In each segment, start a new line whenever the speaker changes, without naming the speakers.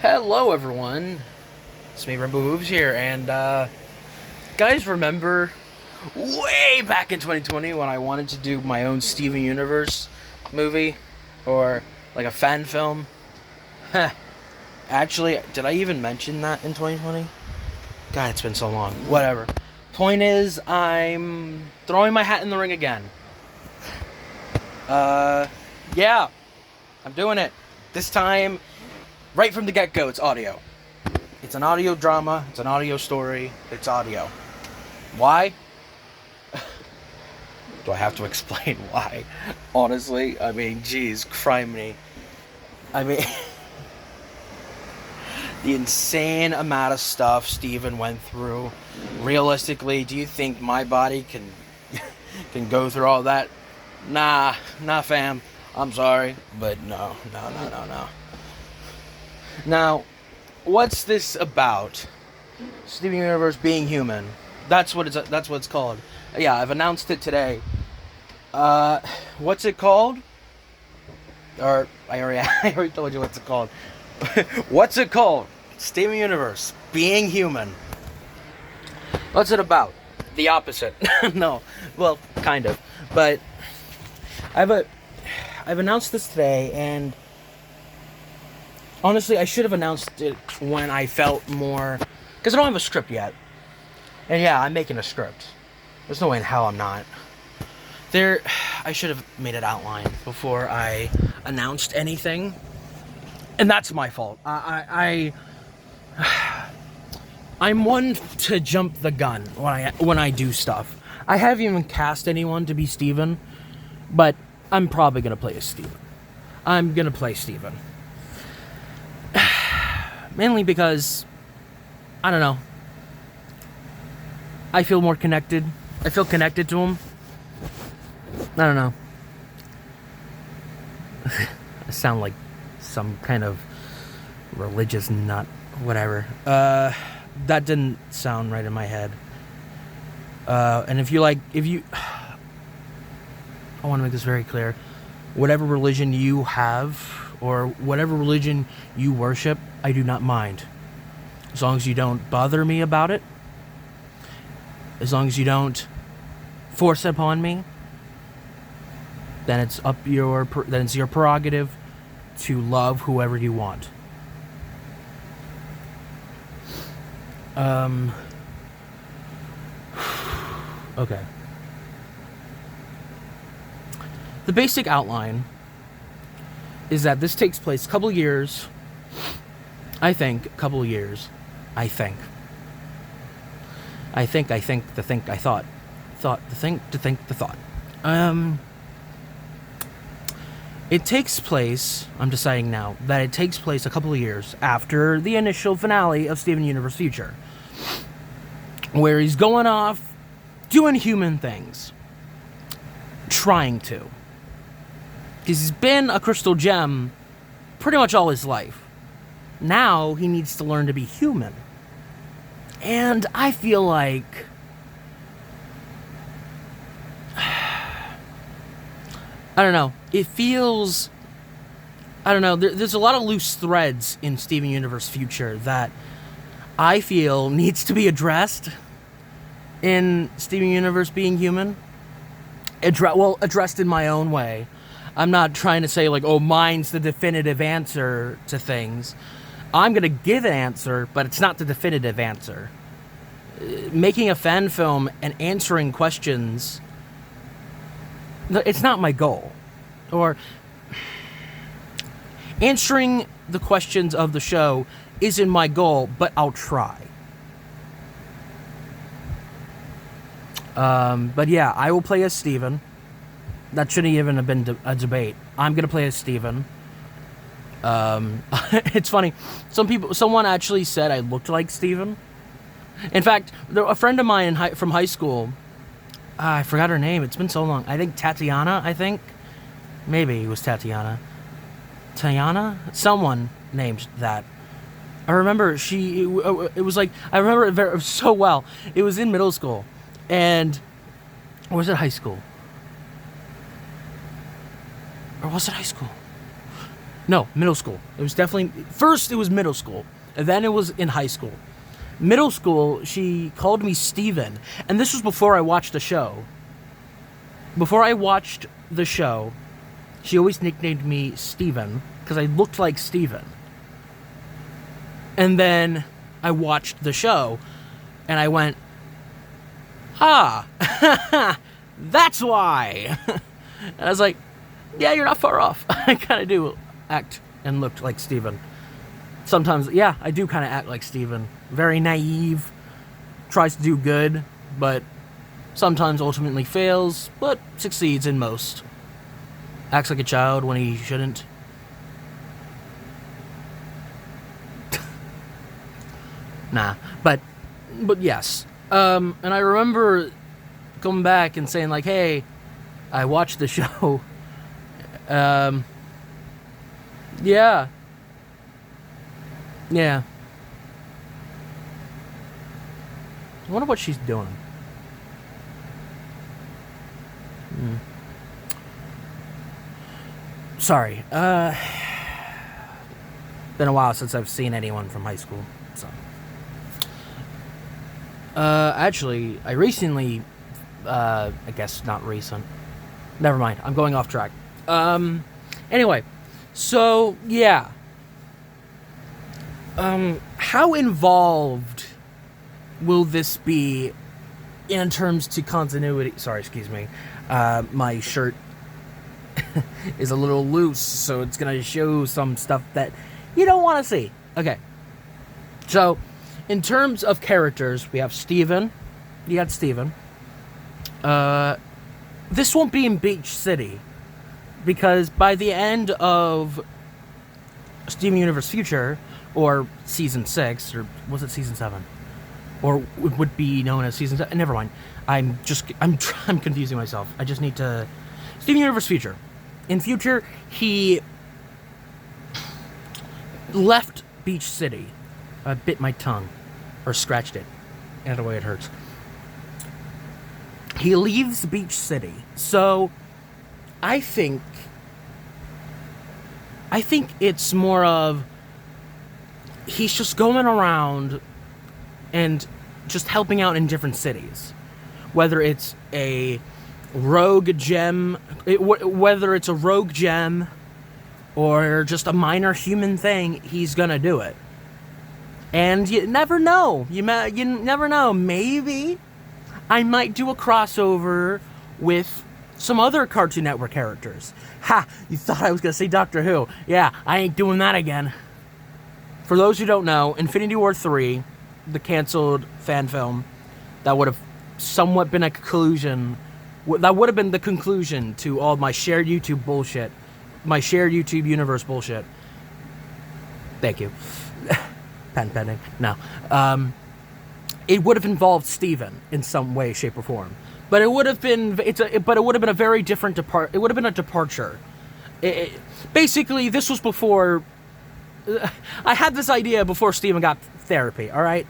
Hello, everyone. It's me, Whooves here, and guys, remember way back in 2020 when I wanted to do my own Steven Universe movie or like a fan film? Actually, did I even mention that in 2020? God, it's been so long. Whatever. Point is, I'm throwing my hat in the ring again. Yeah, I'm doing it. This time, right from the get-go, it's audio. It's an audio drama, it's an audio story, it's audio. Why? Do I have to explain why? Honestly, I mean, geez, criminy. I mean, the insane amount of stuff Steven went through. Realistically, do you think my body can go through all that? Nah, fam. I'm sorry, but no. Now, what's this about? Steven Universe being human. That's what it's called. Yeah, I've announced it today. What's it called? Or I already told you what's it called. What's it called? Steven Universe being human. What's it about? The opposite. No, well, kind of, but I've announced this today, and honestly, I should have announced it when I felt more, because I don't have a script yet. And yeah, I'm making a script. There's no way in hell I'm not. I should have made it outline before I announced anything. And that's my fault. I'm one to jump the gun when I do stuff. I haven't even cast anyone to be Steven, but I'm probably going to play as Steven. I'm going to play Steven. Mainly because, I don't know, I feel more connected. I feel connected to him. I don't know. I sound like some kind of religious nut. Whatever. That didn't sound right in my head. And if you... I want to make this very clear. Whatever religion you have, or whatever religion you worship, I do not mind. As long as you don't bother me about it. As long as you don't force it upon me, then it's your prerogative to love whoever you want. Okay. The basic outline is that this takes place a couple years. I think. It takes place, I'm deciding now, that it takes place a couple of years after the initial finale of Steven Universe Future, where he's going off, doing human things. Trying to. Because he's been a crystal gem pretty much all his life. Now he needs to learn to be human. And I feel like... I don't know. It feels... I don't know. There's a lot of loose threads in Steven Universe Future that I feel needs to be addressed in Steven Universe being human. Addressed in my own way. I'm not trying to say, like, oh, mine's the definitive answer to things. I'm going to give an answer, but it's not the definitive answer. Making a fan film and answering questions, it's not my goal. Or answering the questions of the show isn't my goal, but I'll try. But yeah, I will play as Steven. That shouldn't even have been a debate. I'm gonna play as Steven. It's funny. Someone actually said I looked like Steven. In fact, a friend of mine from high school, I forgot her name. It's been so long. I think Tatiana, Maybe it was Tatiana. Tayana? Someone named that. I remember it was like, I remember it so well. It was in middle school. Or was it high school? Or was it high school? No, middle school. It was definitely... First, it was middle school. And then it was in high school. Middle school, she called me Steven. And this was before I watched the show. Before I watched the show, she always nicknamed me Steven because I looked like Steven. And then I watched the show, and I went, that's why. And I was like, yeah, you're not far off. I kind of do act and look like Steven. Sometimes, yeah, I do kind of act like Steven. Very naive, tries to do good, but sometimes ultimately fails, but succeeds in most. Acts like a child when he shouldn't. Nah, but yes. And I remember coming back and saying like, hey, I watched the show. Yeah. Yeah. I wonder what she's doing. Sorry. Been a while since I've seen anyone from high school, so. Actually, I recently, I guess not recent. Never mind, I'm going off track. Anyway, so, yeah. How involved will this be in terms to continuity? Sorry, excuse me. My shirt is a little loose, so it's gonna show some stuff that you don't want to see. Okay. So, in terms of characters, we have Steven. You got Steven. This won't be in Beach City, because by the end of Steven Universe Future, or Season 6, or was it Season 7? Or it would be known as Season 7. Never mind. I'm confusing myself. I just need to... Steven Universe Future. In Future, he left Beach City. I bit my tongue. Or scratched it. Either way, it hurts. He leaves Beach City. So, I think it's more of... He's just going around and just helping out in different cities. Whether it's a rogue gem, or just a minor human thing, he's gonna do it. And you never know. You never know. Maybe I might do a crossover with some other Cartoon Network characters. Ha! You thought I was gonna say Doctor Who. Yeah, I ain't doing that again. For those who don't know, Infinity War 3, the canceled fan film, that would have somewhat been a conclusion. That would have been the conclusion to all my shared YouTube bullshit. My shared YouTube universe bullshit. Thank you. Patent pending. No. It would have involved Steven in some way, shape, or form. But it would have been... But it would have been a very different It would have been a departure. Basically, this was before... I had this idea before Steven got therapy, alright?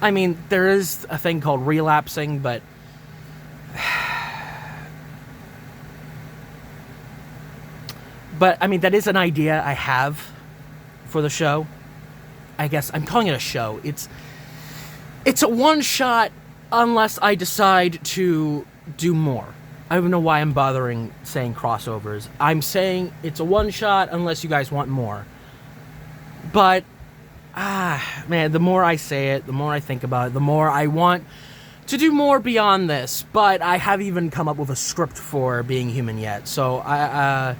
I mean, there is a thing called relapsing, but... But, I mean, that is an idea I have for the show. I guess I'm calling it a show. It's a one-shot unless I decide to do more. I don't know why I'm bothering saying crossovers. I'm saying it's a one-shot unless you guys want more. But, man, the more I say it, the more I think about it, the more I want to do more beyond this. But I haven't even come up with a script for Being Human yet. So, I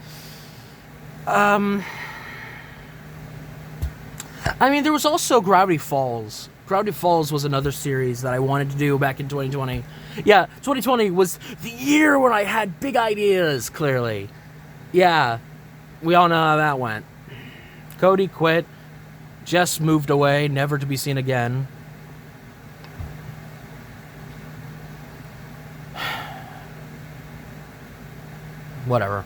mean, there was also Gravity Falls. Gravity Falls was another series that I wanted to do back in 2020. Yeah, 2020 was the year when I had big ideas, clearly. Yeah, we all know how that went. Cody quit. Jess moved away, never to be seen again. Whatever.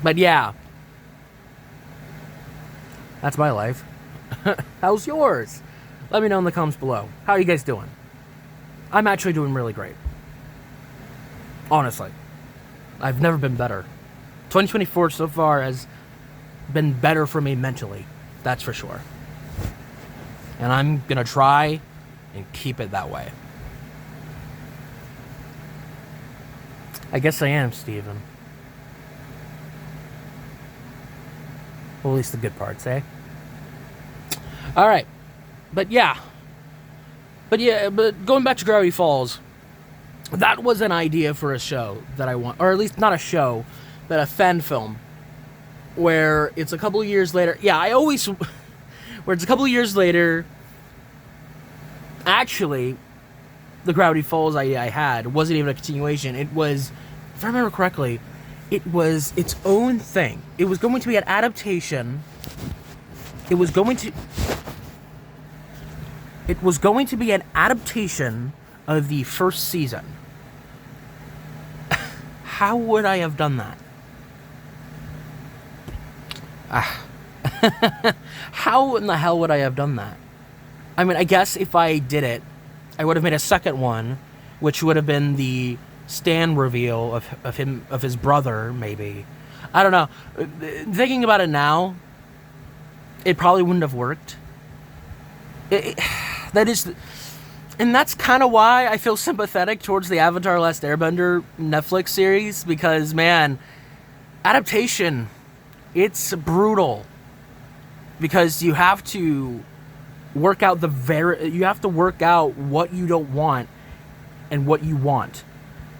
But yeah. That's my life. How's yours? Let me know in the comments below. How are you guys doing? I'm actually doing really great. Honestly. I've never been better. 2024 so far has been better for me mentally. That's for sure. And I'm going to try and keep it that way. I guess I am, Steven. Well, at least the good parts, eh? All right. But going back to Gravity Falls, that was an idea for a show that I want, or at least not a show, but a fan film, where it's a couple of years later. Where it's a couple of years later. Actually, the Gravity Falls idea I had wasn't even a continuation. It was, if I remember correctly, it was its own thing. It was going to be an adaptation. It was going to be an adaptation of the first season. How would I have done that? How in the hell would I have done that? I mean, I guess if I did it, I would have made a second one, which would have been the Stan reveal of his brother, maybe. I don't know. Thinking about it now, it probably wouldn't have worked. And that's kind of why I feel sympathetic towards the Avatar: Last Airbender Netflix series, because, man, adaptation, it's brutal. Because you have to work out what you don't want and what you want.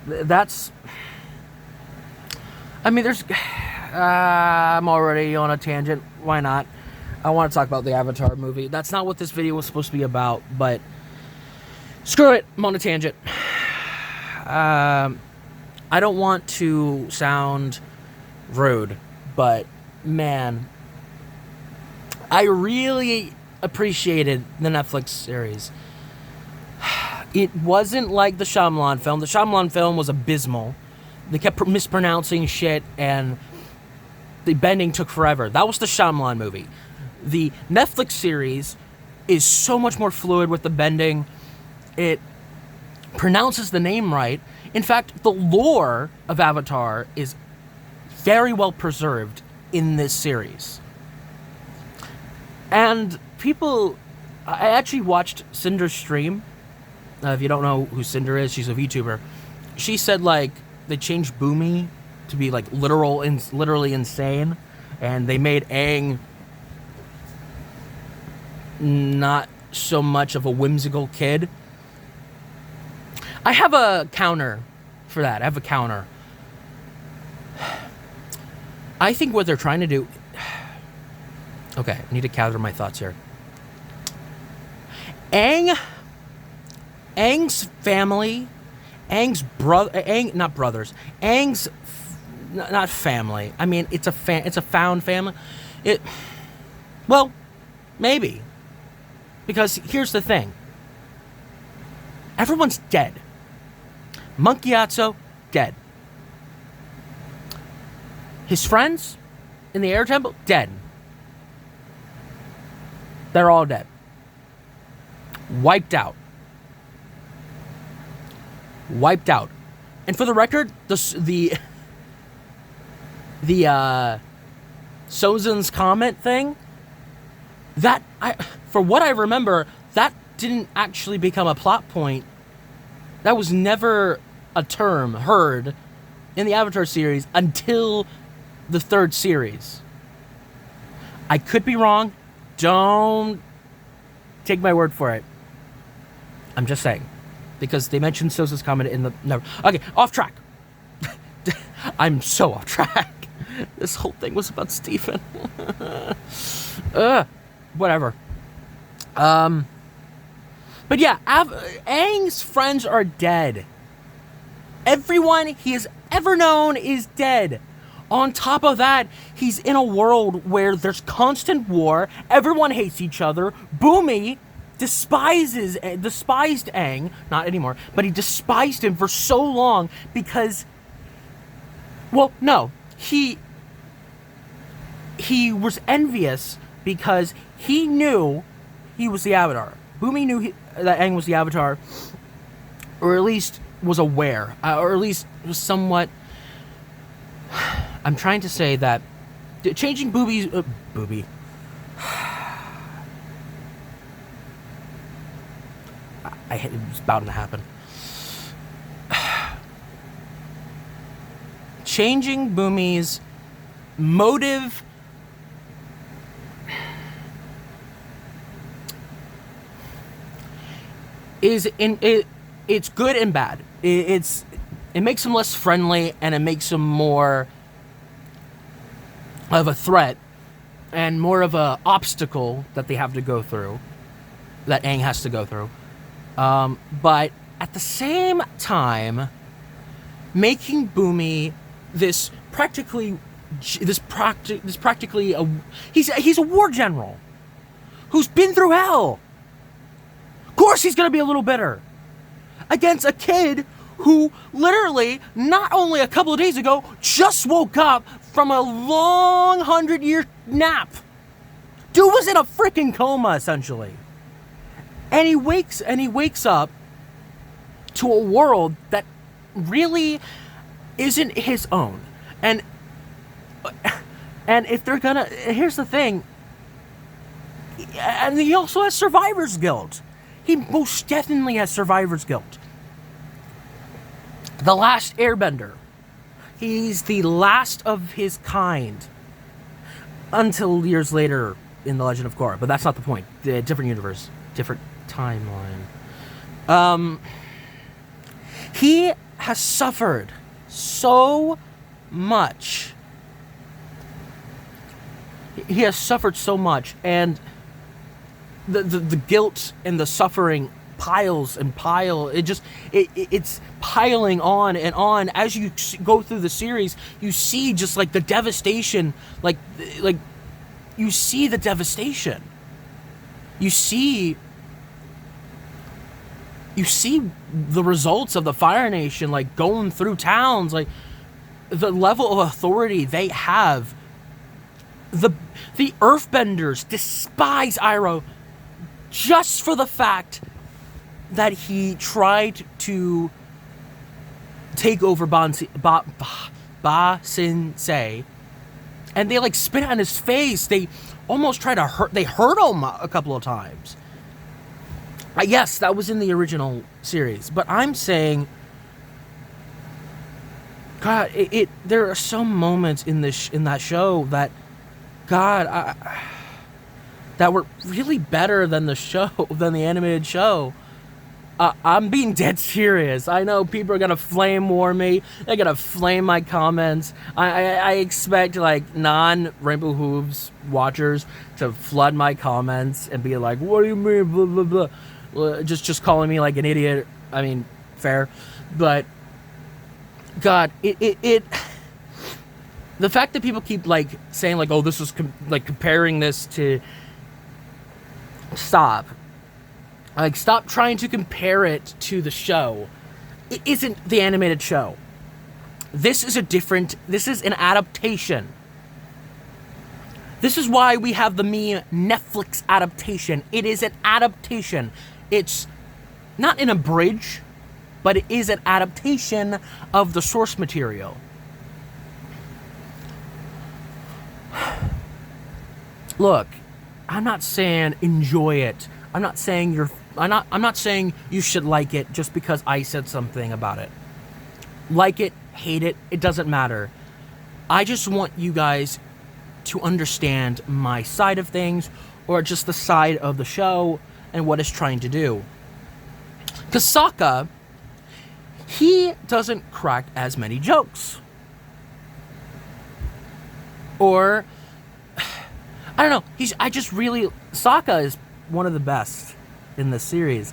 That's, I mean, I'm already on a tangent. Why not? I want to talk about the Avatar movie. That's not what this video was supposed to be about, but screw it. I'm on a tangent. I don't want to sound rude, but man, I really appreciated the Netflix series. It wasn't like the Shyamalan film. The Shyamalan film was abysmal. They kept mispronouncing shit, and the bending took forever. That was the Shyamalan movie. The Netflix series is so much more fluid with the bending. It pronounces the name right. In fact, the lore of Avatar is very well preserved in this series. And I actually watched Cinder's stream. If you don't know who Cinder is, she's a VTuber. She said, like, they changed Boomy to be, like, literally insane. And they made Aang not so much of a whimsical kid. I have a counter for that. I think what they're trying to do... Okay, I need to gather my thoughts here. Aang's family, Aang's not family. I mean, it's a found family. Well, maybe. Because here's the thing. Everyone's dead. Monkey Atso, dead. His friends in the Air Temple, dead. They're all dead. Wiped out. And for the record, the Sozin's comment thing, for what I remember, that didn't actually become a plot point. That was never a term heard in the Avatar series until the third series. I could be wrong. Don't take my word for it. I'm just saying. Because they mentioned Sosa's comment in the... No. Okay, off track. I'm so off track. This whole thing was about Stephen. Whatever. But yeah, Aang's friends are dead. Everyone he has ever known is dead. On top of that, he's in a world where there's constant war. Everyone hates each other. Boomy despised Aang. Not anymore, but he despised him for so long because... Well, no. He was envious because he knew he was the Avatar. Boomy knew that Aang was the Avatar, or at least was aware, or at least was somewhat... I'm trying to say that changing booby. It was bound to happen. Changing Boomy's motive it's good and bad. It makes him less friendly, and it makes him more of a threat and more of a obstacle that they have to go through, that Aang has to go through. But at the same time, making Boomy he's a war general who's been through hell. Of course he's gonna be a little bitter against a kid who literally not only a couple of days ago just woke up from a long 100-year nap. Dude was in a freaking coma essentially, and he wakes up to a world that really isn't his own. And if they're gonna, here's the thing, and he also has survivor's guilt. He most definitely has survivor's guilt. The last airbender. He's the last of his kind until years later in The Legend of Korra, but that's not the point. Different universe, different timeline. He has suffered so much. He has suffered so much, and the guilt and the suffering piles and pile. It's piling on and on as you go through the series. You see just like the devastation, like you see the devastation. You see the results of the Fire Nation, like going through towns, like the level of authority they have. The Earthbenders despise Iroh just for the fact that he tried to take over Ba Sin Se, and they like spit on his face. They almost try to hurt. They hurt him a couple of times. Yes, that was in the original series, but I'm saying, God, there are some moments in that show that, God, that were really better than the animated show. I'm being dead serious. I know people are gonna flame war me. They're gonna flame my comments. I expect like non-Rainbow Hooves watchers to flood my comments and be like, "What do you mean?" Blah blah blah. Just calling me like an idiot. I mean, fair, but God, it the fact that people keep like saying like, "Oh, this was comparing this to," stop. Like, stop trying to compare it to the show. It isn't the animated show. This is an adaptation. This is why we have the Netflix adaptation. It is an adaptation. It's not an abridged, but it is an adaptation of the source material. Look, I'm not saying enjoy it. I'm not saying you should like it just because I said something about it. Like it, hate it, it doesn't matter. I just want you guys to understand my side of things, or just the side of the show and what it's trying to do. Because Sokka, he doesn't crack as many jokes. Or, I don't know, Sokka is one of the best in this series.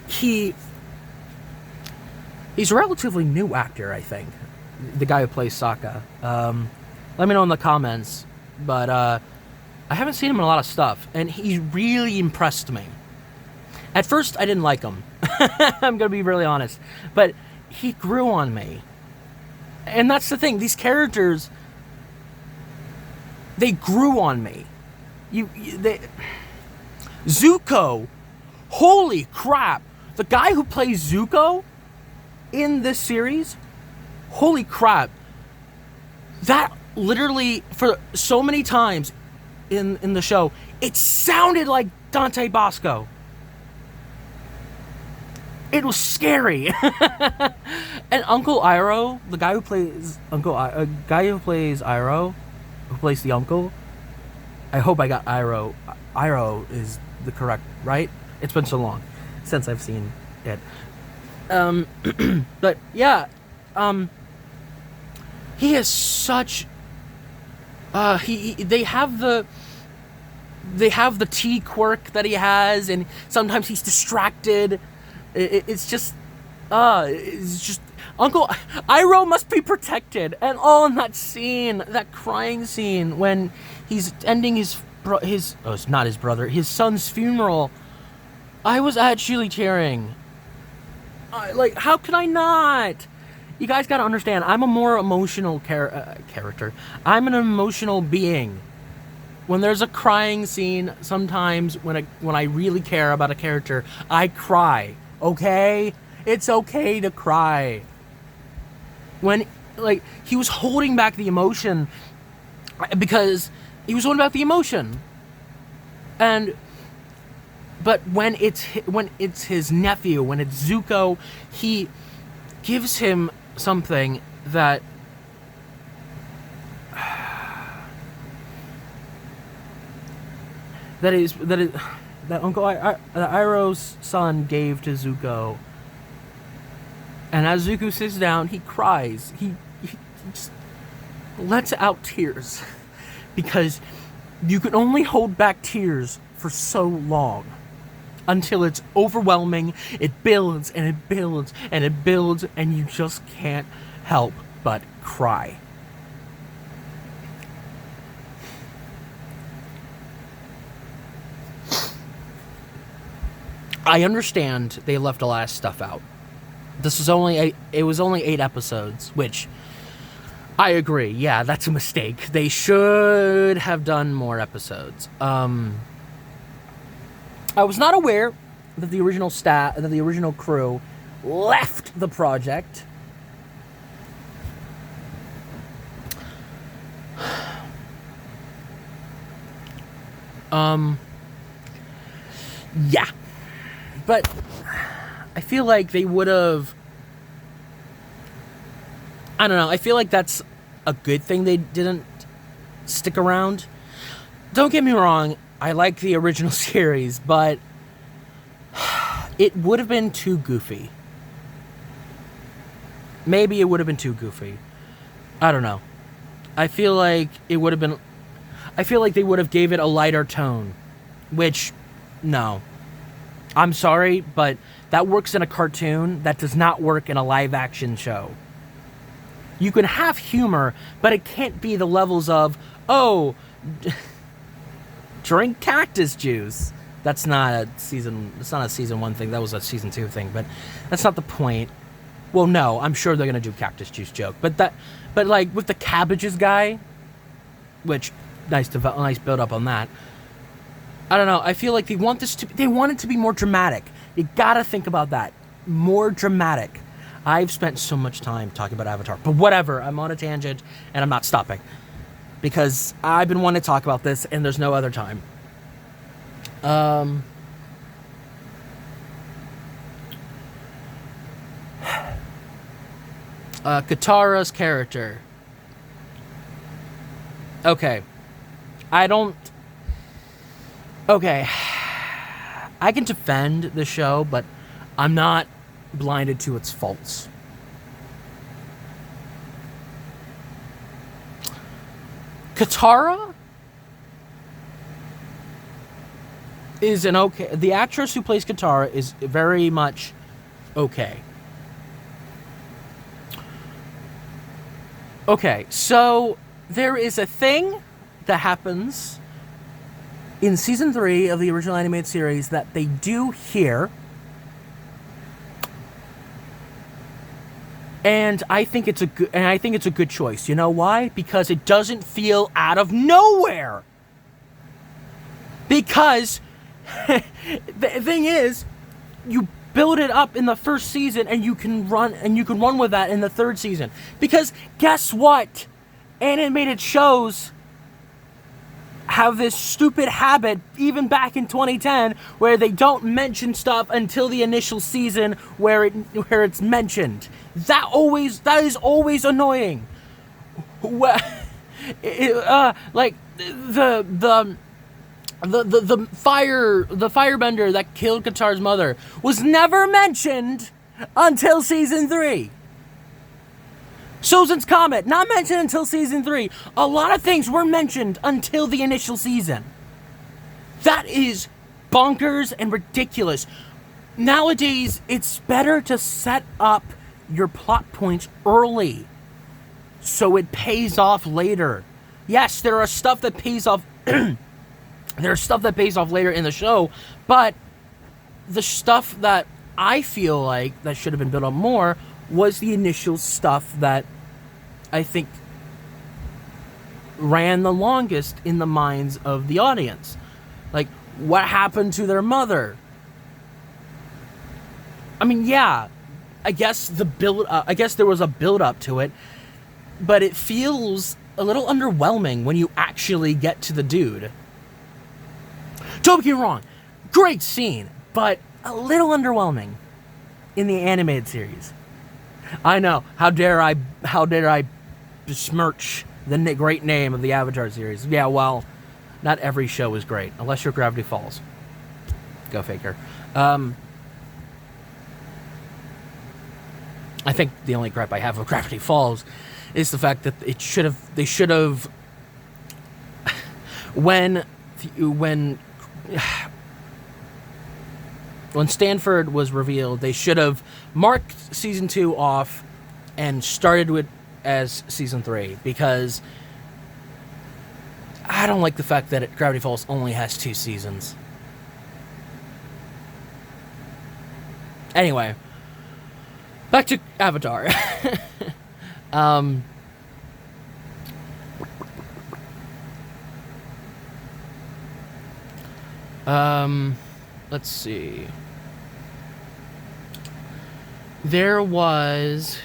He's a relatively new actor, I think. The guy who plays Sokka. Let me know in the comments. But I haven't seen him in a lot of stuff, and he really impressed me. At first, I didn't like him. I'm gonna be really honest, but he grew on me. And that's the thing. These characters, they grew on me. Zuko, holy crap! The guy who plays Zuko in this series, holy crap! That literally, for so many times in the show, it sounded like Dante Bosco. It was scary. And Uncle Iroh, the guy who plays Iroh, who plays the uncle. I hope I got Iroh. Iroh is the correct, right? It's been so long since I've seen it. But yeah, he has such. They have the T quirk that he has, and sometimes he's distracted. It's just Uncle Iroh must be protected, and all in that scene, that crying scene when he's ending his it's not his brother, his son's funeral. I was actually tearing. Like, how can I not? You guys gotta understand, I'm a more emotional character. I'm an emotional being. When there's a crying scene, sometimes when I really care about a character, I cry. Okay? It's okay to cry. When, like, he was holding back the emotion because he was holding back the emotion. But when it's his nephew, when it's Zuko, he gives him something that that Uncle Iroh's son gave to Zuko. And as Zuko sits down, he cries. He just lets out tears because you can only hold back tears for so long until it's overwhelming. It builds and it builds and it builds, and you just can't help but cry. I understand they left a lot of stuff out. It was only 8 episodes, which I agree. Yeah, that's a mistake. They should have done more episodes. I was not aware that the original crew left the project. Yeah. But I feel like they would have... I don't know. I feel like that's a good thing they didn't stick around. Don't get me wrong. I like the original series, but it would have been too goofy. Maybe it would have been too goofy. I don't know. I feel like they would have gave it a lighter tone, which, no. I'm sorry, but that works in a cartoon. That does not work in a live-action show. You can have humor, but it can't be the levels of, oh, drink cactus juice. That's not a season 1 thing. That was a season 2 thing, but that's not the point. Well, no, I'm sure they're gonna do cactus juice joke, but like with the cabbages guy, which nice build up on that. I don't know. I feel like they want it to be more dramatic. You gotta think about that. More dramatic. I've spent so much time talking about Avatar, but whatever. I'm on a tangent, and I'm not stopping. Because I've been wanting to talk about this, and there's no other time. Katara's character. Okay. Okay. I can defend the show, but I'm not blinded to its faults. Katara is an okay... The actress who plays Katara is very much okay. Okay, so there is a thing that happens in Season 3 of the original animated series that they do here. And I think it's a good choice. You know why? Because it doesn't feel out of nowhere. Because the thing is, you build it up in the first season and you can run with that in the third season. Because guess what? animated shows have this stupid habit, even back in 2010, where they don't mention stuff until the initial season where it's mentioned. That is always annoying. Like the firebender that killed Qatar's mother was never mentioned until season 3. Sozin's Comet, not mentioned until season 3. A lot of things were mentioned until the initial season. That is bonkers and ridiculous. Nowadays, it's better to set up your plot points early so it pays off later. Yes, there are stuff that pays off there's stuff that pays off later in the show, but the stuff that I feel like that should have been built up more was the initial stuff that I think ran the longest in the minds of the audience. Like, what happened to their mother? I mean, yeah, I guess there was a build up to it, but it feels a little underwhelming when you actually get to the dude. Don't get me wrong, great scene, but a little underwhelming in the animated series. I know. How dare I besmirch the great name of the Avatar series? Yeah, well, not every show is great, unless you're Gravity Falls. Go figure. I think the only gripe I have with Gravity Falls is the fact that they should have when Stanford was revealed, they should have marked season 2 off and started with as season 3, because I don't like the fact that Gravity Falls only has 2 seasons. Anyway, back to Avatar. Let's see. There was...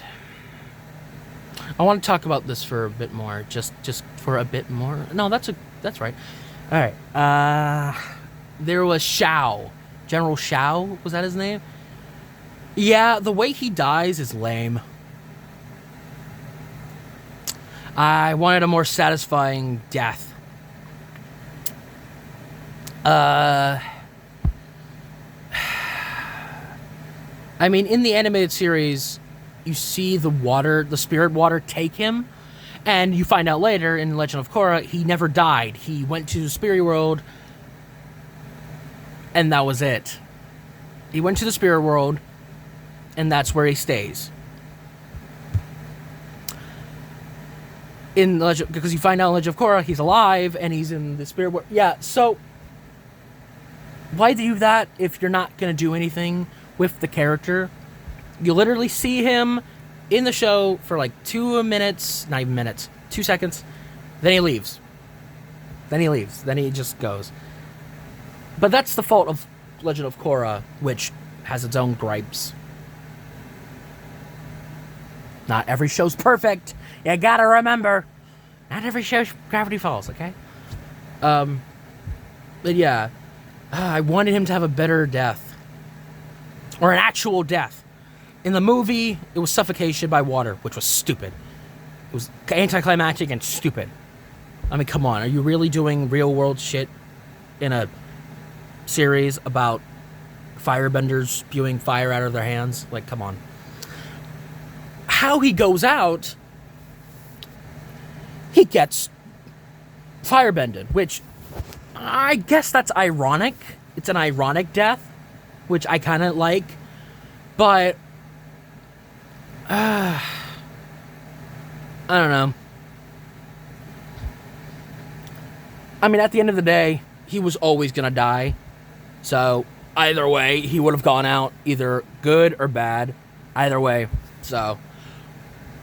I want to talk about this for a bit more. Just for a bit more. No, that's right. All right. There was Shao. General Shao, was that his name? Yeah, the way he dies is lame. I wanted a more satisfying death. I mean, in the animated series, you see the spirit water take him, and you find out later in Legend of Korra, he never died. He went to the spirit world, and that was it. He went to the spirit world, and that's where he stays. Because you find out in Legend of Korra, he's alive, and he's in the spirit world. Yeah, so why do that if you're not going to do anything with the character? You literally see him in the show for like 2 minutes, not even minutes, 2 seconds, then he leaves. Then he just goes. But that's the fault of Legend of Korra, which has its own gripes. Not every show's perfect. You gotta remember, not every show's Gravity Falls, okay? But yeah, I wanted him to have a better death. Or an actual death. In the movie, it was suffocation by water, which was stupid. It was anticlimactic and stupid. I mean, come on, are you really doing real-world shit in a series about firebenders spewing fire out of their hands? Like, come on. How he goes out, he gets firebended, which I guess that's ironic. It's an ironic death, which I kind of like, but I don't know. I mean, at the end of the day, he was always gonna die, so either way, he would have gone out either good or bad. Either way, so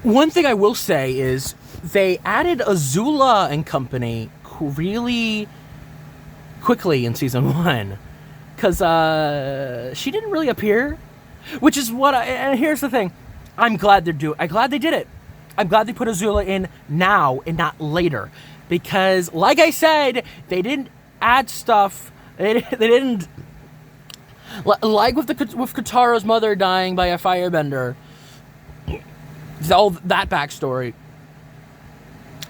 one thing I will say is they added Azula and company really quickly in season 1. Because she didn't really appear, which is and here's the thing, I'm glad they did it. I'm glad they put Azula in now and not later. Because, like I said, they didn't add stuff. They didn't... Like with Katara's mother dying by a firebender, all that backstory,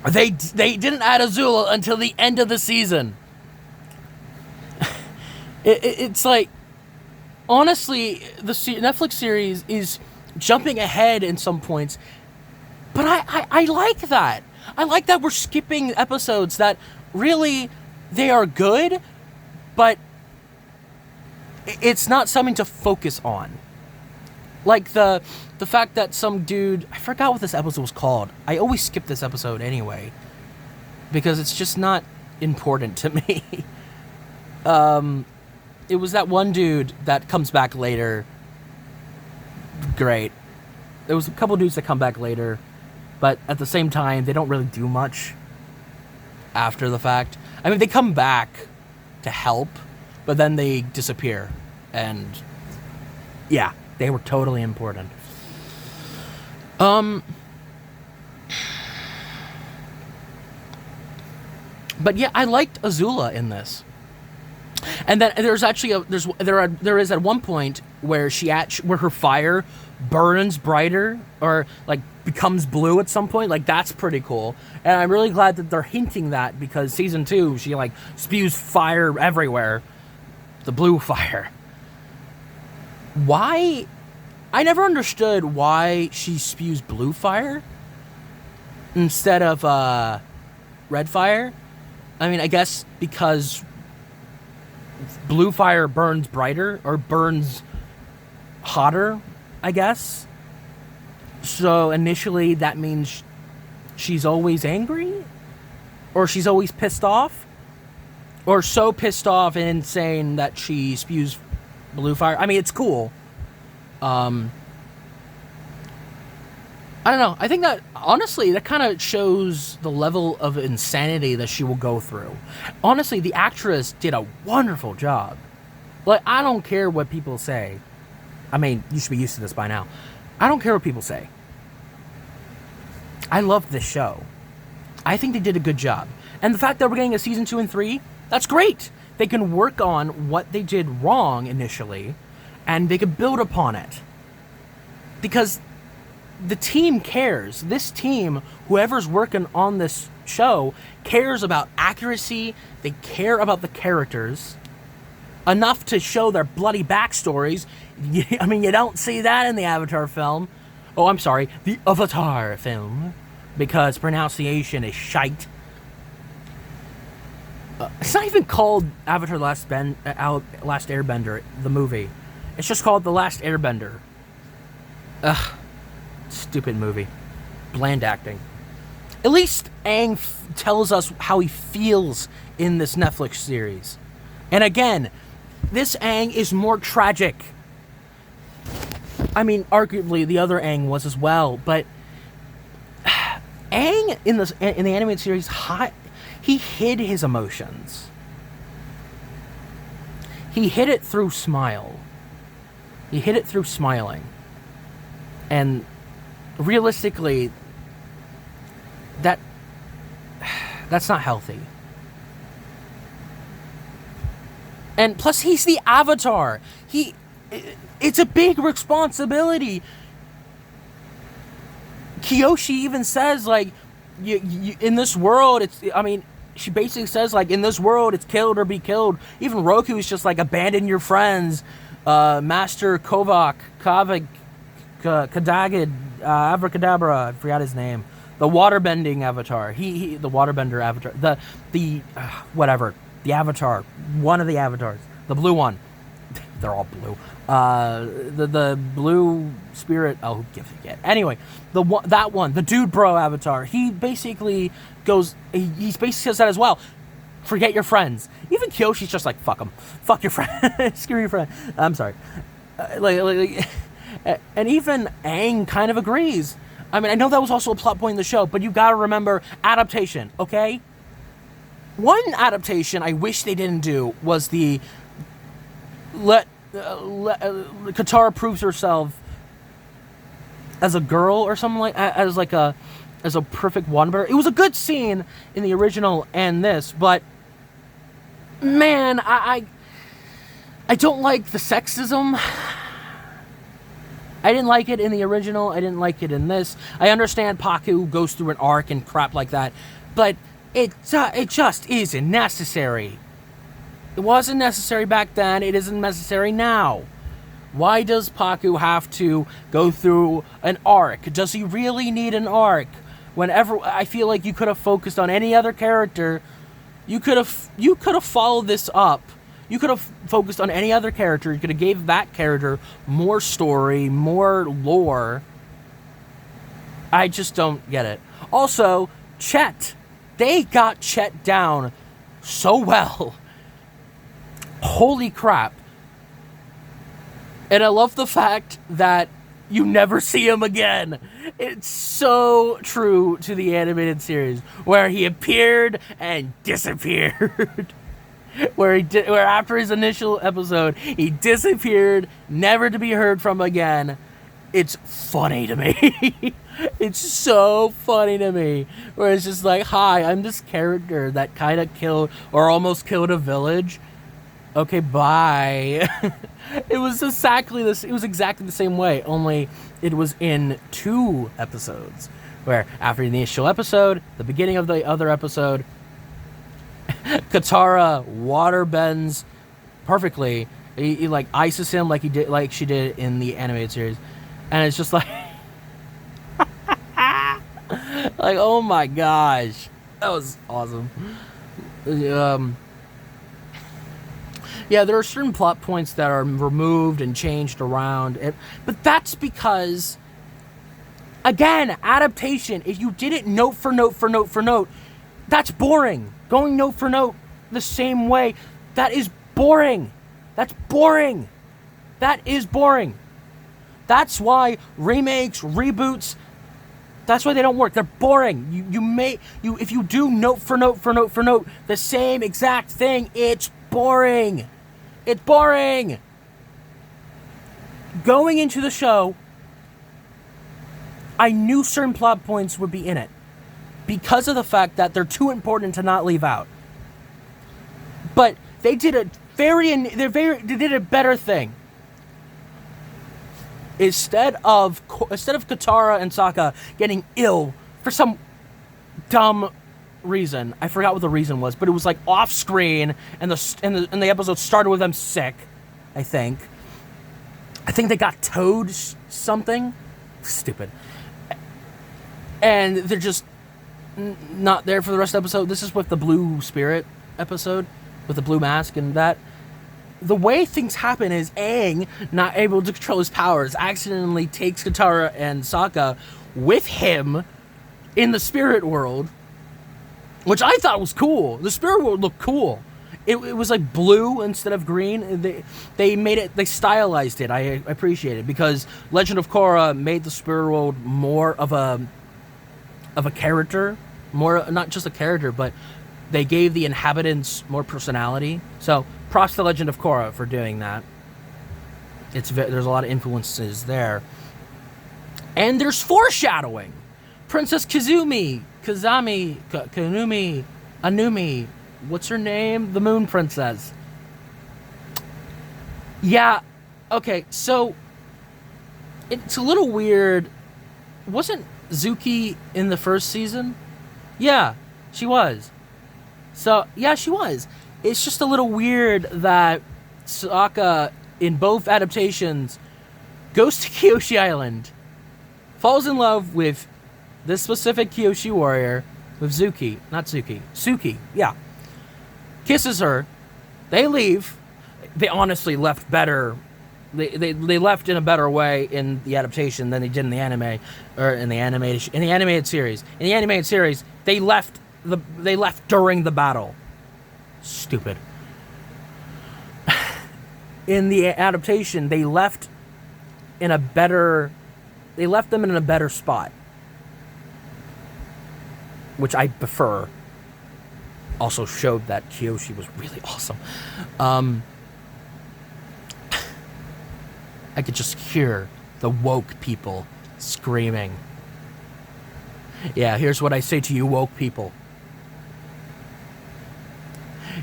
they didn't add Azula until the end of the season. It's like, honestly, the Netflix series is jumping ahead in some points, but I like that. I like that we're skipping episodes that really, they are good, but it's not something to focus on. Like the fact that some dude, I forgot what this episode was called. I always skip this episode anyway, because it's just not important to me. It was that one dude that comes back later. Great. There was a couple dudes that come back later, but at the same time, they don't really do much after the fact. I mean, they come back to help, but then they disappear. And yeah, they were totally important. But yeah, I liked Azula in this. And then there's actually there is at one point where where her fire burns brighter, or like becomes blue at some point. Like, that's pretty cool. And I'm really glad that they're hinting that, because season 2 she like spews fire everywhere. The blue fire. Why? I never understood why she spews blue fire instead of red fire. I mean, I guess because blue fire burns brighter, or burns hotter, I guess. So initially that means she's always angry? Or she's always pissed off? Or so pissed off and insane that she spews blue fire? I mean, it's cool. I don't know. I think that, honestly, that kind of shows the level of insanity that she will go through. Honestly, the actress did a wonderful job. Like, I don't care what people say. I mean, you should be used to this by now. I don't care what people say. I love this show. I think they did a good job. And the fact that we're getting a season 2 and 3, that's great. They can work on what they did wrong initially, and they can build upon it. Because the team cares. This team, whoever's working on this show, cares about accuracy. They care about the characters enough to show their bloody backstories. I mean, you don't see that in the Avatar film. Oh, I'm sorry, the Avatar film, because pronunciation is shite. It's not even called Avatar Last Airbender, the movie. It's just called The Last Airbender. Ugh. Stupid movie. Bland acting. At least Aang tells us how he feels in this Netflix series. And again, this Aang is more tragic. I mean, arguably the other Aang was as well, but Aang in the animated series, he hid his emotions. He hid it through smile. He hid it through smiling. And realistically, that's not healthy. And plus, he's the Avatar. It's a big responsibility. Kyoshi even says, like, you in this world, she basically says, like, in this world, it's killed or be killed. Even Roku is just like, abandon your friends. Master Kavak, Kadagid, Abracadabra, I forgot his name. The waterbending avatar. The waterbender avatar. Whatever. The avatar. One of the avatars. The blue one. They're all blue. The blue spirit. Oh, who gives a shit? Anyway, that one, the dude bro avatar. He basically goes. He basically says that as well. Forget your friends. Even Kyoshi's just like, fuck them. Fuck your friend. Screw your friend. I'm sorry. And even Aang kind of agrees. I mean, I know that was also a plot point in the show, but you gotta remember adaptation, okay? One adaptation I wish they didn't do was the Katara proves herself as a girl or something like as a perfect wonder. It was a good scene in the original and this, but man, I don't like the sexism. I didn't like it in the original. I didn't like it in this. I understand Paku goes through an arc and crap like that, but it just isn't necessary. It wasn't necessary back then. It isn't necessary now. Why does Paku have to go through an arc? Does he really need an arc? Whenever I feel like you could have focused on any other character, you could have followed this up. You could have focused on any other character. You could have gave that character more story, more lore. I just don't get it. Also, Chet. They got Chet down so well. Holy crap. And I love the fact that you never see him again. It's so true to the animated series, where he appeared and disappeared. where after his initial episode, he disappeared, never to be heard from again. It's funny to me. It's so funny to me. Where it's just like, hi, I'm this character that kind of killed or almost killed a village. Okay, bye. It was exactly the same way, only it was in 2 episodes. Where after the initial episode, the beginning of the other episode, Katara water bends perfectly. He like ices him like she did in the animated series, and it's just like, like, oh my gosh, that was awesome. Yeah, there are certain plot points that are removed and changed around, but that's because, again, adaptation. If you did it note for note for note for note, that's boring. Going note for note the same way, that is boring. That's boring. That is boring. That's why remakes, reboots, that's why they don't work. They're boring. If you do note for note for note for note the same exact thing, it's boring. It's boring. Going into the show, I knew certain plot points would be in it because of the fact that they're too important to not leave out. But they did a better thing. Instead of Katara and Sokka getting ill for some dumb reason, I forgot what the reason was, but it was like off screen, and the episode started with them sick. I think they got towed something stupid, and they're just not there for the rest of the episode. This is with the Blue Spirit episode with the blue mask, and that the way things happen is Aang, not able to control his powers, accidentally takes Katara and Sokka with him in the spirit world, which I thought was cool. The spirit world looked cool. It was like blue instead of green. They made it, they stylized it. I appreciate it because Legend of Korra made the spirit world more of a character, more, not just a character, but they gave the inhabitants more personality. So props to Legend of Korra for doing that. There's a lot of influences there. And there's foreshadowing. Princess Kanumi, Anumi, what's her name? The Moon Princess. Yeah, okay, so it's a little weird. Wasn't Zuki in the first season? Yeah, she was. So, yeah, she was. It's just a little weird that Sokka, in both adaptations, goes to Kyoshi Island, falls in love with this specific Kyoshi warrior, with Suki, yeah. Kisses her. They leave. They honestly left better. They left in a better way in the adaptation than they did in the anime, or in the animated series. In the animated series, they left during the battle. Stupid. In the adaptation, they left them in a better spot, which I prefer. Also showed that Kyoshi was really awesome. I could just hear the woke people screaming. Yeah, here's what I say to you woke people.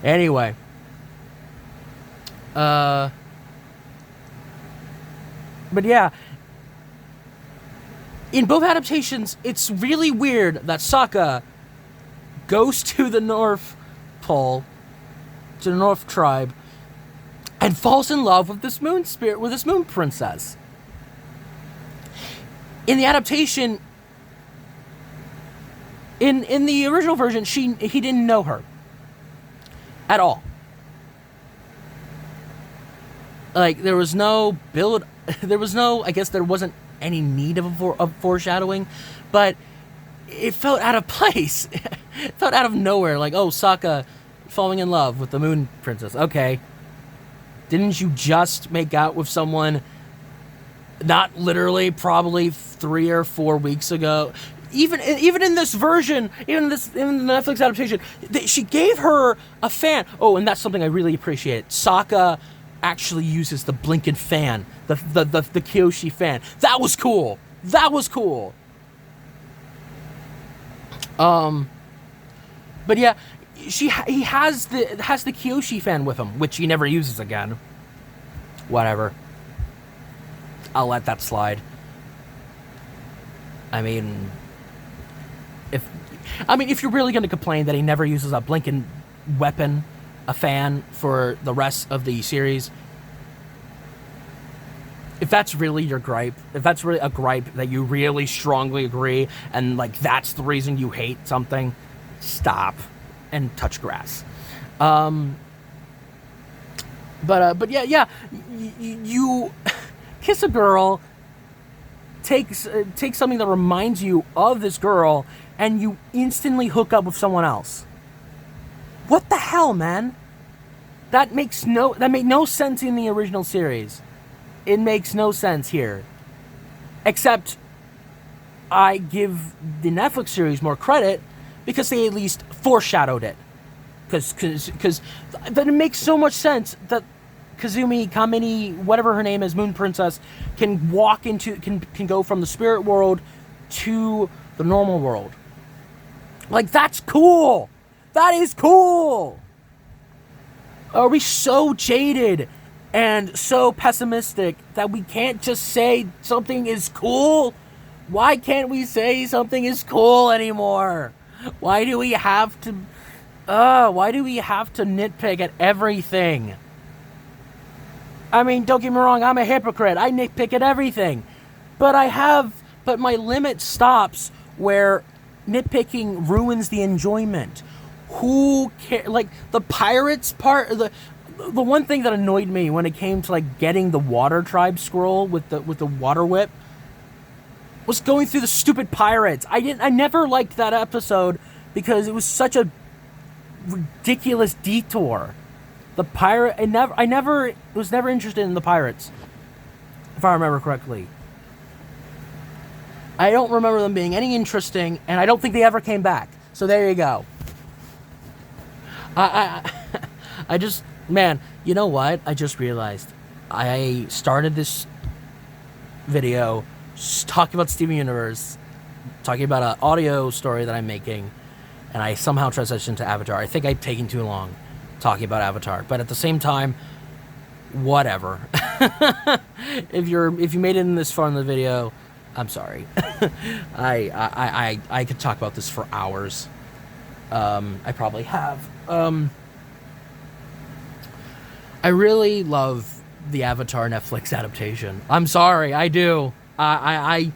Anyway. But yeah. In both adaptations, it's really weird that Sokka goes to the North Pole, to the North Tribe, and falls in love with this moon spirit, with this moon princess. In the adaptation, in the original version, he didn't know her at all. Like, there was no build, I guess there wasn't any need of foreshadowing, but it felt out of place. It felt out of nowhere. Like, oh, Sokka falling in love with the moon princess. Okay. Didn't you just make out with someone not literally probably 3 or 4 weeks ago? Even in this version, in the Netflix adaptation, she gave her a fan. Oh, and that's something I really appreciate. Sokka actually uses the blinking fan, the Kyoshi fan. That was cool. That was cool. But yeah, he has the Kyoshi fan with him, which he never uses again. Whatever. I'll let that slide. I mean, if you're really going to complain that he never uses a blinking weapon, a fan, for the rest of the series, if that's really your gripe, if that's really a gripe that you really strongly agree, and like that's the reason you hate something, stop and touch grass. But yeah, you kiss a girl, take something that reminds you of this girl, and you instantly hook up with someone else. What the hell, man? That made no sense in the original series. It makes no sense here. Except I give the Netflix series more credit because they at least foreshadowed it. Because that it makes so much sense that Kazumi Kamini, whatever her name is, Moon Princess, can go from the spirit world to the normal world. Like, that's cool. That is cool. Are we so jaded and so pessimistic that we can't just say something is cool? Why can't we say something is cool anymore? Why do we have to nitpick at everything? I mean, don't get me wrong, I'm a hypocrite. I nitpick at everything. But my limit stops where nitpicking ruins the enjoyment. Who cares? Like, the pirates part, the one thing that annoyed me when it came to like getting the water tribe scroll with the water whip was going through the stupid pirates. I never liked that episode because it was such a ridiculous detour. The pirate, I was never interested in the pirates, if I remember correctly. I don't remember them being any interesting, and I don't think they ever came back. So there you go. I just, man, you know what? I just realized I started this video talking about Steven Universe, talking about an audio story that I'm making, and I somehow transitioned to Avatar. I think I've taken too long talking about Avatar, but at the same time, whatever. If you made it in this far in the video, I'm sorry. I could talk about this for hours. I probably have. I really love the Avatar Netflix adaptation. I'm sorry, I do. I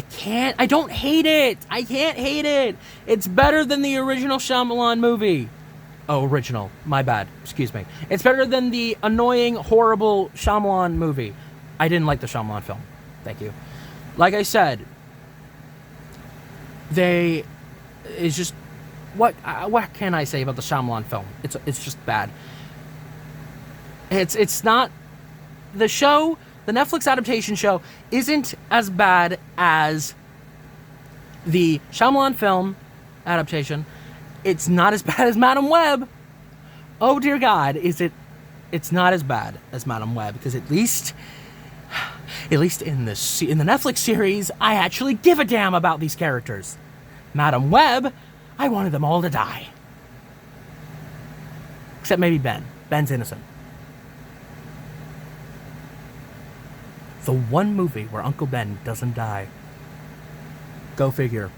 can't. I don't hate it. I can't hate it. It's better than the original Shyamalan movie. Oh, original. My bad. Excuse me. It's better than the annoying, horrible Shyamalan movie. I didn't like the Shyamalan film. Thank you. Like I said, it's just what can I say about the Shyamalan film? It's just bad. It's not the show. The Netflix adaptation show isn't as bad as the Shyamalan film adaptation. It's not as bad as Madam Web. Oh dear God, is it? It's not as bad as Madam Web because at least At least in the Netflix series, I actually give a damn about these characters. Madam Web, I wanted them all to die. Except maybe Ben. Ben's innocent. The one movie where Uncle Ben doesn't die. Go figure.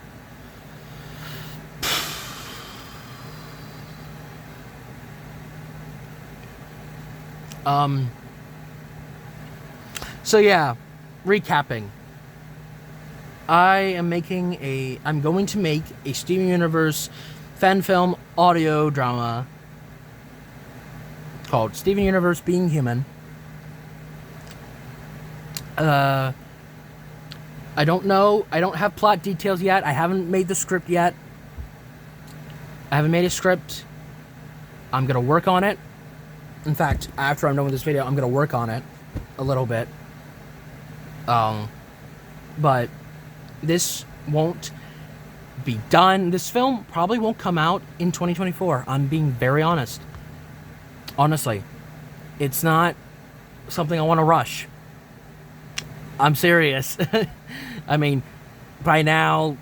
So yeah, recapping. I'm going to make a Steven Universe fan film audio drama called Steven Universe Being Human. I don't know. I don't have plot details yet. I haven't made the script yet. I haven't made a script. I'm going to work on it. In fact, after I'm done with this video, I'm going to work on it a little bit. But this won't be done. This film probably won't come out in 2024. I'm being very honest. Honestly. It's not something I want to rush. I'm serious. I mean, by now,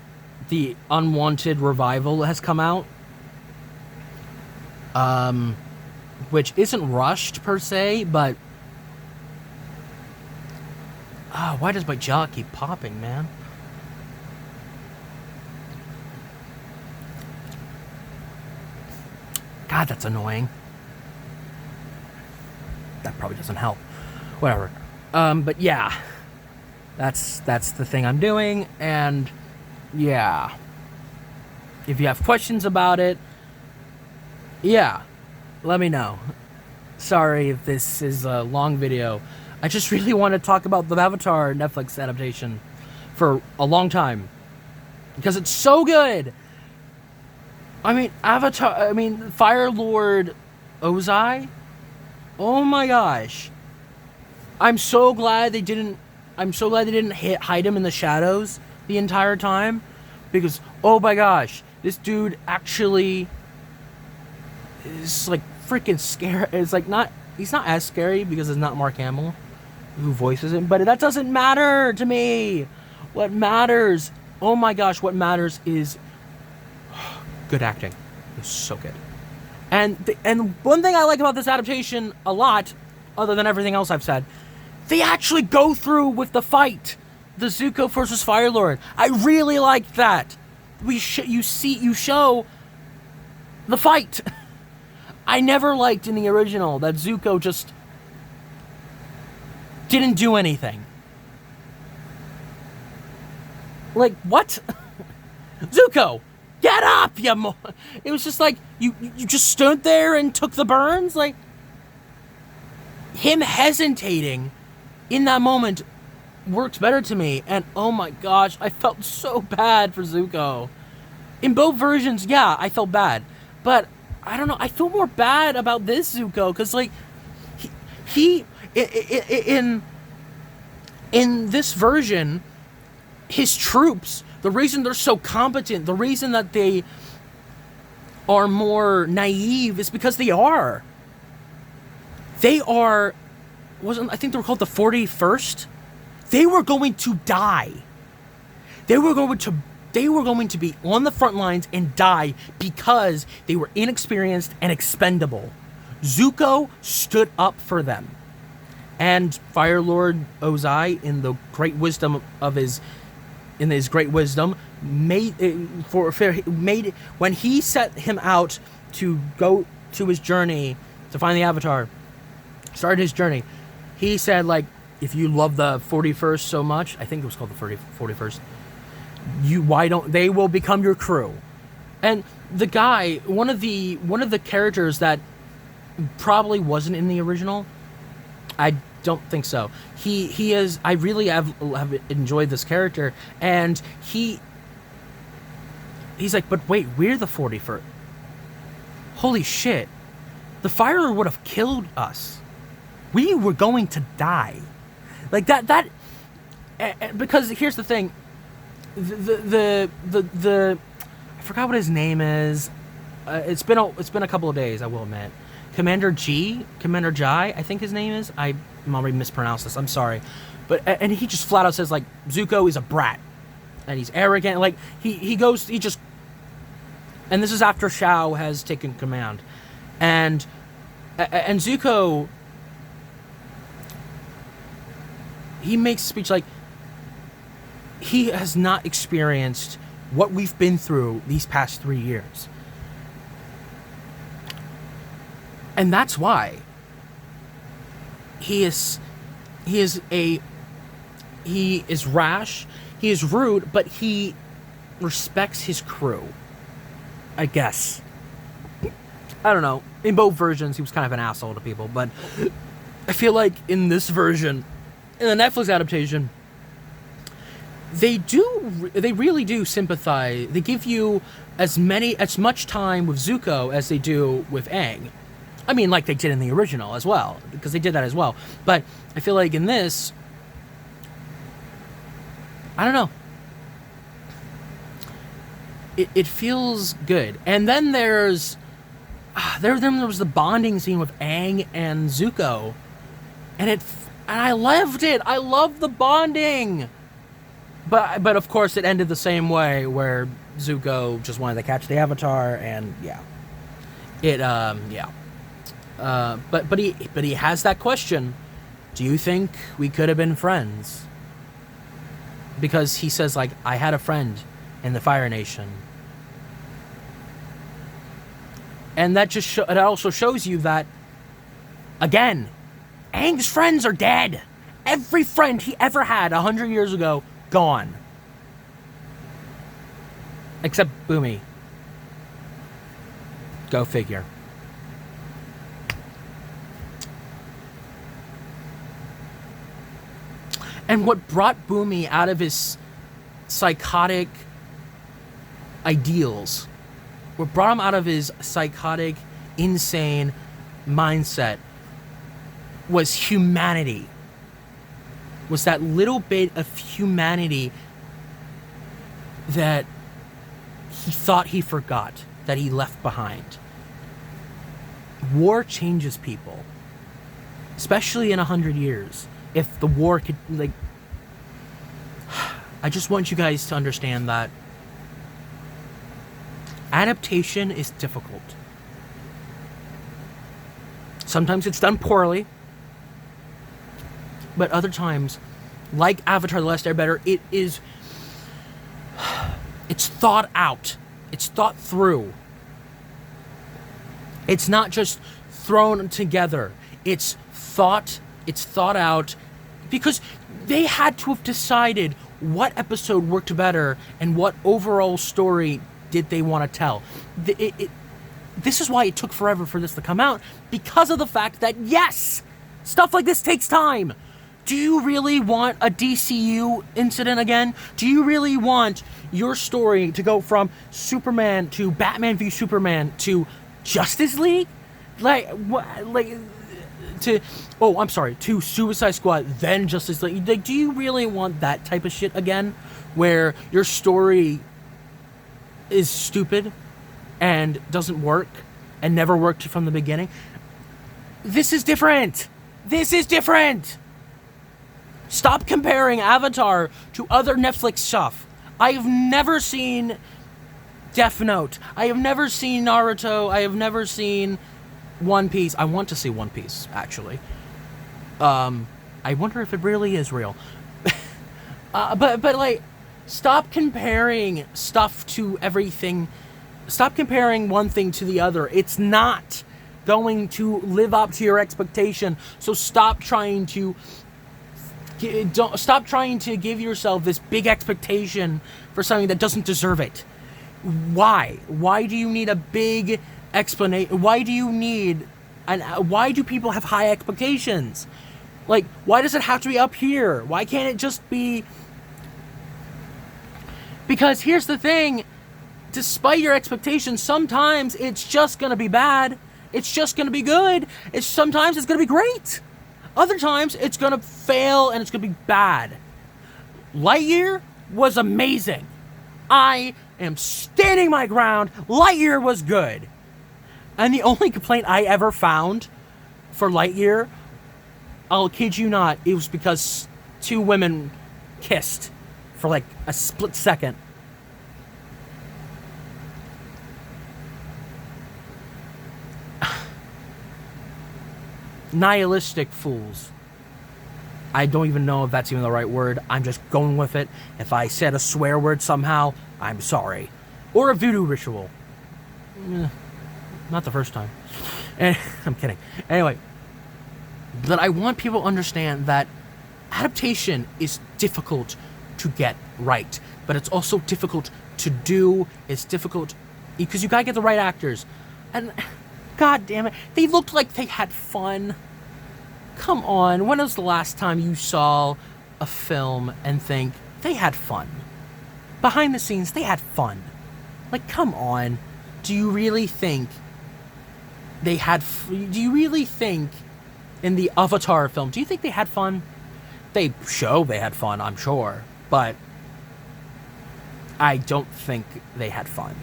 the Unwanted Revival has come out. Which isn't rushed per se, but why does my jaw keep popping, man? God, that's annoying. That probably doesn't help. Whatever. But yeah. That's the thing I'm doing, and yeah. If you have questions about it, yeah, let me know. Sorry if this is a long video. I just really want to talk about the Avatar Netflix adaptation for a long time. Because it's so good! I mean, Fire Lord Ozai? Oh my gosh. I'm so glad they didn't hide him in the shadows the entire time. Because, oh my gosh, this dude actually is like freaking scary. It's like he's not as scary because it's not Mark Hamill who voices him, but that doesn't matter to me. What matters, oh my gosh, what matters is good acting. It's so good. And one thing I like about this adaptation a lot, other than everything else I've said, they actually go through with the fight. The Zuko versus Fire Lord. I really like that. You show the fight. I never liked in the original that Zuko just didn't do anything. Like, what? Zuko, get up, It was just like, you just stood there and took the burns? Like, him hesitating in that moment works better to me. And oh my gosh, I felt so bad for Zuko. In both versions, yeah, I felt bad. But, I don't know, I feel more bad about this Zuko, because, like, he in this version, his troops, the reason they're so competent, the reason that they are more naive is because they are. They are, I think they were called the 41st? They were going to die. They were going to be on the front lines and die because they were inexperienced and expendable. Zuko stood up for them. And Fire Lord Ozai, in the great wisdom of his great wisdom, made when he set him out to go to his journey to find the Avatar, started his journey, he said, like, if you love the 41st so much, I think it was called the 41st, they will become your crew. And the guy, one of the characters that probably wasn't in the original, I don't think so. He is, I really have enjoyed this character, and he's like, but wait, we're the 41st. Holy shit. The Fire Lord would have killed us. We were going to die. Like that because here's the thing. The I forgot what his name is. It's been a couple of days, I will admit. Commander Jai, I think his name is. I'm already mispronounced this. I'm sorry. And he just flat out says, like, Zuko is a brat. And he's arrogant. Like, he just... And this is after Shao has taken command. And Zuko... He makes a speech like... He has not experienced what we've been through these past 3 years. And that's why he is rash, he is rude, but he respects his crew, I guess. I don't know. In both versions, he was kind of an asshole to people, but I feel like in this version, in the Netflix adaptation, they really do sympathize. They give you as much time with Zuko as they do with Aang. I mean, like they did in the original as well, because they did that as well. But I feel like in this, I don't know. It feels good. And then there was the bonding scene with Aang and Zuko, and I loved it. I loved the bonding. But of course it ended the same way, where Zuko just wanted to catch the Avatar, and but he has that question: do you think we could have been friends? Because he says, like, I had a friend in the Fire Nation, and that just it also shows you that, again, Aang's friends are dead. Every friend he ever had 100 years ago, gone. Except Boomy. Go figure. And what brought Boomy out of his psychotic ideals, what brought him out of his psychotic, insane mindset, was humanity. Was that little bit of humanity that he thought he forgot, that he left behind. War changes people, especially in 100 years. If the war could, like... I just want you guys to understand that adaptation is difficult. Sometimes it's done poorly, but other times, like Avatar: The Last Airbender, it's thought out. It's thought through. It's not just thrown together. It's thought out, because they had to have decided what episode worked better and what overall story did they want to tell. This is why it took forever for this to come out, because of the fact that, yes, stuff like this takes time. Do you really want a DCU incident again? Do you really want your story to go from Superman to Batman v Superman to Justice League? To Suicide Squad, then Justice League. Like, do you really want that type of shit again? Where your story is stupid and doesn't work and never worked from the beginning? This is different. Stop comparing Avatar to other Netflix stuff. I have never seen Death Note. I have never seen Naruto. I have never seen One Piece. I want to see One Piece, actually. I wonder if it really is real. But like, stop comparing stuff to everything. Stop comparing one thing to the other. It's not going to live up to your expectation. So stop trying to give yourself this big expectation for something that doesn't deserve it. Why? Why do you need a big explanation? Why do people have high expectations? Like, why does it have to be up here? Why can't it just be... Because here's the thing. Despite your expectations, sometimes it's just going to be bad. It's just going to be good. Sometimes it's going to be great. Other times, it's going to fail and it's going to be bad. Lightyear was amazing. I am standing my ground. Lightyear was good. And the only complaint I ever found for Lightyear, I'll kid you not, it was because two women kissed for like a split second. Nihilistic fools. I don't even know if that's even the right word. I'm just going with it. If I said a swear word somehow, I'm sorry. Or a voodoo ritual. Not the first time. And, I'm kidding. Anyway, but I want people to understand that adaptation is difficult to get right, but it's also difficult to do. It's difficult because you gotta get the right actors. And god damn it, they looked like they had fun. Come on, when was the last time you saw a film and think they had fun? Behind the scenes, they had fun. Like, come on. Do you really think they had... do you really think in the Avatar film, do you think they had fun? They show they had fun, I'm sure. But I don't think they had fun.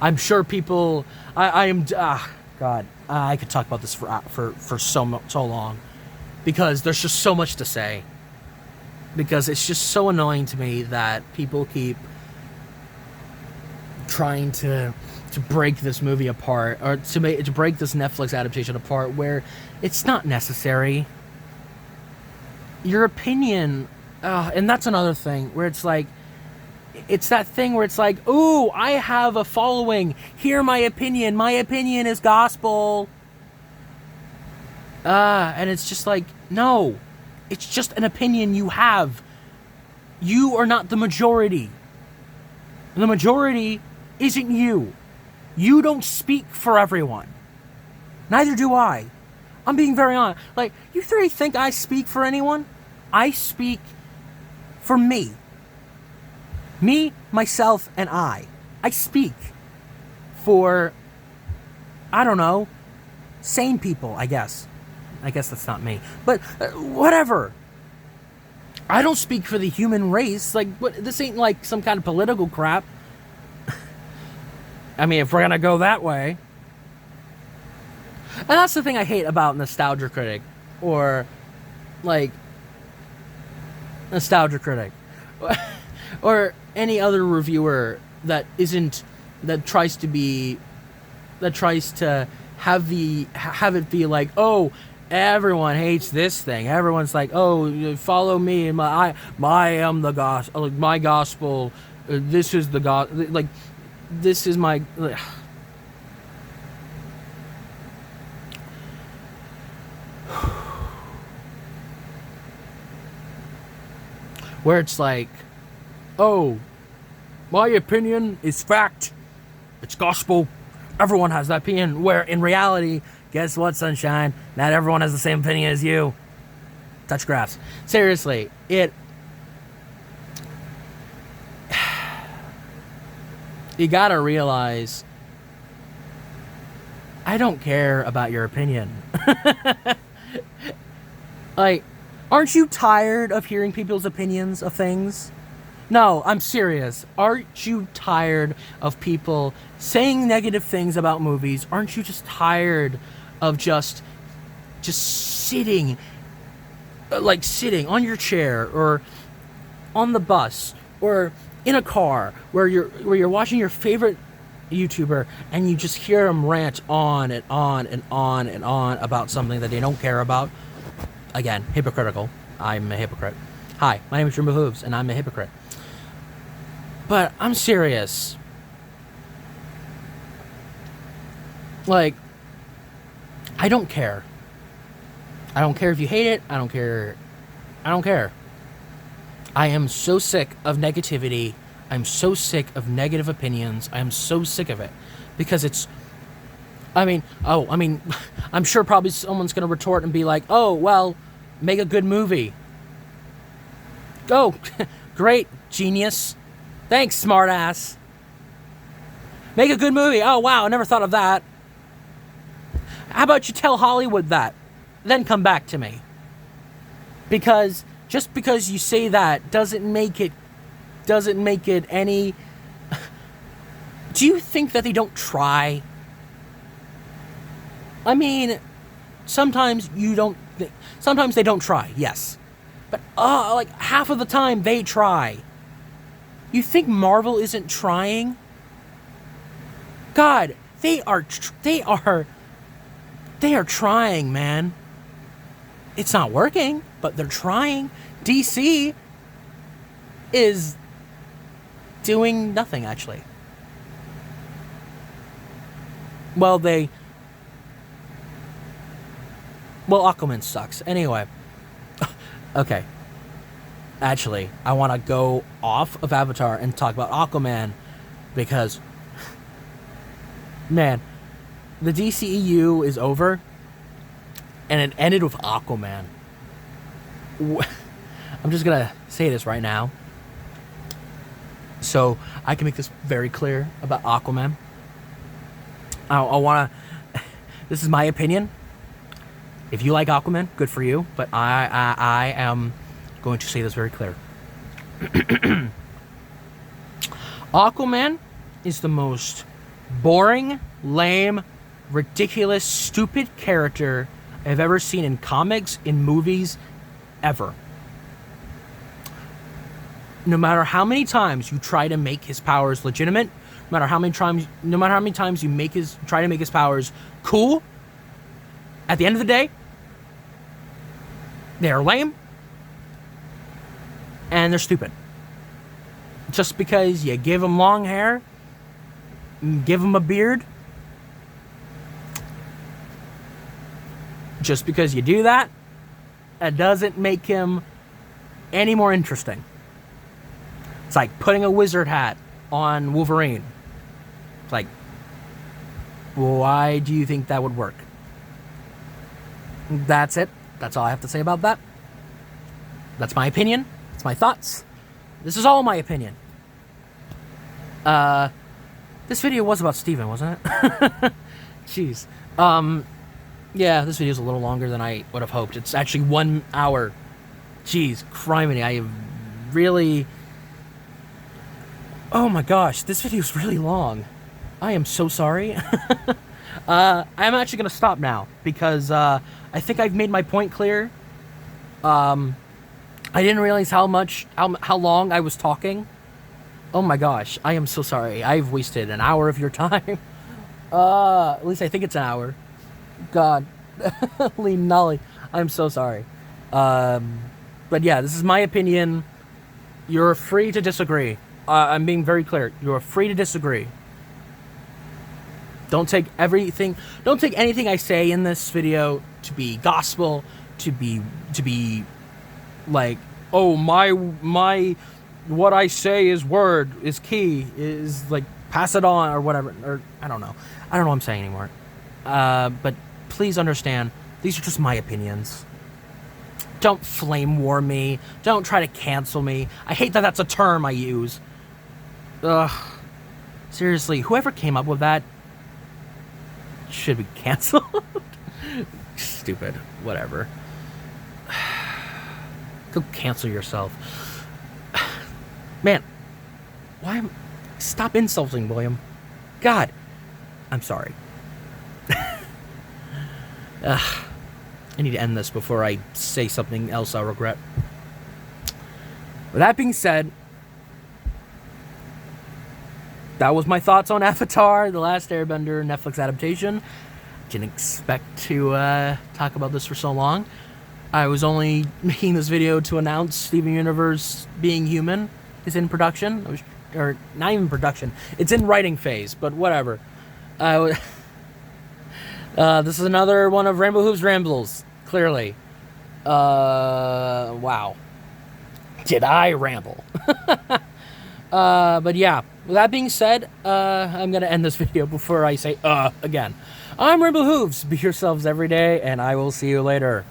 I'm sure people... I am... God. I could talk about this for so long. Because there's just so much to say. Because it's just so annoying to me that people keep trying to break this movie apart, or to break this Netflix adaptation apart, where it's not necessary. Your opinion, and that's another thing, where it's like, it's that thing where it's like, ooh, I have a following, hear my opinion is gospel. And it's just like, no, it's just an opinion you have. You are not the majority. The majority isn't you. You don't speak for everyone. Neither do I. I'm being very honest. Like, you three think I speak for anyone? I speak for me. Me, myself, and I. I speak for, I don't know, sane people, I guess. I guess that's not me. But whatever. I don't speak for the human race. Like, this ain't like some kind of political crap. I mean, if we're going to go that way. And that's the thing I hate about Nostalgia Critic. Or, like, Nostalgia Critic. Or any other reviewer that tries to have it be like, oh, everyone hates this thing. Everyone's like, oh, follow me, and I am the gospel. Like, my gospel. This is the gospel. Like, this is my. Where it's like, oh, my opinion is fact. It's gospel. Everyone has that opinion. Where in reality, guess what, sunshine? Not everyone has the same opinion as you. Touch grass. Seriously, you gotta realize, I don't care about your opinion. Like, aren't you tired of hearing people's opinions of things? No, I'm serious. Aren't you tired of people saying negative things about movies? Aren't you just tired of just sitting on your chair or on the bus or in a car where you're watching your favorite YouTuber and you just hear them rant on and on and on and on about something that they don't care about? Again, hypocritical. I'm a hypocrite. Hi, my name is Whooves, and I'm a hypocrite. But I'm serious. Like, I don't care. I don't care if you hate it. I don't care. I don't care. I am so sick of negativity. I'm so sick of negative opinions. I am so sick of it. Because it's... I'm sure probably someone's going to retort and be like, oh, well, make a good movie. Oh, great, genius. Thanks, smartass. Make a good movie. Oh, wow, I never thought of that. How about you tell Hollywood that? Then come back to me. Because just because you say that doesn't make it any... Do you think that they don't try? I mean, sometimes they don't try, yes. But, like, half of the time, they try. You think Marvel isn't trying? God, they are trying, man. It's not working, but they're trying. DC is doing nothing, actually. Well, Aquaman sucks. Anyway. Okay. Actually, I want to go off of Avatar and talk about Aquaman because, man, the DCEU is over and it ended with Aquaman. I'm just going to say this right now so I can make this very clear about Aquaman. I want to... This is my opinion. If you like Aquaman, good for you. But I am going to say this very clear. Aquaman is the most boring, lame, ridiculous, stupid character I've ever seen in comics, in movies, ever. No matter how many times you try to make his powers legitimate, no matter how many times you try to make his powers cool, at the end of the day, they are lame and they're stupid. Just because you give him long hair, give him a beard, just because you do that, it doesn't make him any more interesting. It's like putting a wizard hat on Wolverine. It's like, why do you think that would work? That's it. That's all I have to say about that. That's my opinion. That's my thoughts. This is all my opinion. This video was about Steven, wasn't it? Jeez. Yeah, this video is a little longer than I would have hoped. It's actually 1 hour. Jeez, criminy. I have really... Oh my gosh, this video is really long. I am so sorry. I'm actually going to stop now because I think I've made my point clear. I didn't realize how long I was talking. Oh my gosh, I am so sorry. I've wasted an hour of your time. At least I think it's an hour. God. Nolly. I'm so sorry. But yeah, this is my opinion. You're free to disagree. I'm being very clear. You're free to disagree. Don't take anything I say in this video to be gospel, to be like, oh, my what I say is word, is key, is like pass it on or whatever, or I don't know what I'm saying anymore. But please understand, these are just my opinions. Don't flame war me. Don't try to cancel me. I hate that that's a term I use. Ugh. Seriously, whoever came up with that should be canceled. Stupid. Whatever. Go cancel yourself. Man, stop insulting, William. God. I'm sorry. I need to end this before I say something else I'll regret. With that being said, that was my thoughts on Avatar, The Last Airbender Netflix adaptation. Didn't expect to talk about this for so long. I was only making this video to announce Steven Universe Being Human is in production. Or not even production. It's in writing phase, but whatever. This is another one of Whooves Rambles, clearly. Wow. Did I ramble? But yeah, with that being said, I'm going to end this video before I say, again. I'm Ramble Hooves. Be yourselves every day, and I will see you later.